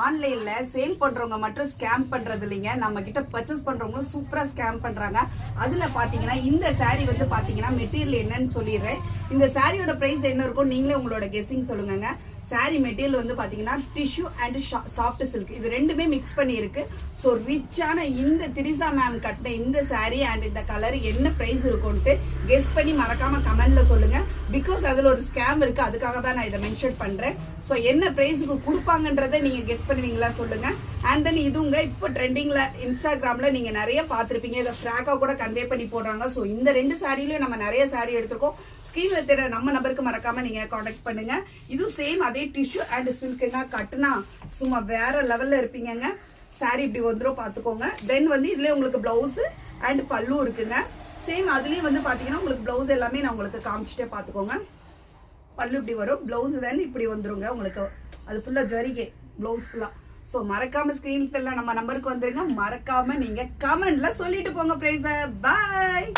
ஆன்லைன்ல சேல் பண்றவங்க மட்டும் ஸ்கேம் பண்றது இல்லைங்க, நம்ம கிட்ட பர்ச்சேஸ் பண்றவங்களும் சூப்பரா ஸ்கேம் பண்றாங்க. அதுல பாத்தீங்கன்னா இந்த சாரி வந்து பாத்தீங்கன்னா மெட்டீரியல் என்னன்னு சொல்லிடுறேன். இந்த சாரியோட பிரைஸ் என்ன இருக்கும் நீங்களே உங்களோட கெஸிங் சொல்லுங்க. சாரி மெட்டீரியல் வந்து பாத்தீங்கன்னா டிஷ்யூ அண்ட் சாஃப்ட் சில்க் இது ரெண்டுமே மிக்ஸ் பண்ணி இருக்கு. ஸோ ரிச்சான இந்த திரிசா மேம் கட்டின இந்த சாரி அண்ட் இந்த கலர் என்ன பிரைஸ் இருக்கும்ட்டு கெஸ் பண்ணி மறக்காம கமெண்ட்ல சொல்லுங்க. பிகாஸ் அதுல ஒரு ஸ்கேம் இருக்கு, அதுக்காக தான் நான் இதை மென்ஷன் பண்றேன். ஸோ என்ன பிரைஸுக்கு கொடுப்பாங்கன்றதை நீங்க கெஸ் பண்ணுவீங்களா சொல்லுங்க. அண்ட் தென் இதுங்க இப்போ ட்ரெண்டிங்ல இன்ஸ்டாகிராம்ல நீங்க நிறைய பார்த்துருப்பீங்க, இதை ஃப்ராக்கா கூட கன்வே பண்ணி போடுறாங்க. ஸோ இந்த ரெண்டு சாரிலையும் நம்ம நிறைய சாரி எடுத்திருக்கோம். ஸ்கிரீன்ல தெரிய நம்ம நம்பருக்கு மறக்காம நீங்க கான்டாக்ட் பண்ணுங்க. இது சேம் அதே டிஷ்யூ அண்ட் சில்க்குங்க, கட்டுனா சும்மா வேற லெவல்ல இருப்பீங்க. சாரி இப்படி வந்துடும் பாத்துக்கோங்க. தென் வந்து இதுல உங்களுக்கு பிளவுஸ் அண்ட் பல்லு இருக்குங்க. சேம் அதுலயே வந்து பாத்தீங்கன்னா உங்களுக்கு பிளவுஸ் எல்லாமே நான் உங்களுக்கு காமிச்சிட்டே பாத்துக்கோங்க. பல்லு இப்படி வரும், பிளவுஸ் தான் இப்படி வந்துருங்க உங்களுக்கு. அது ஃபுல்லா ஜரிகை பிளவுஸ் ஃபுல்லா. ஸோ மறக்காம ஸ்கிரீன்ல நம்ம நம்பருக்கு வந்துருங்க. மறக்காம நீங்க கமெண்ட்ல சொல்லிட்டு போங்க பிரைஸ. பாய்.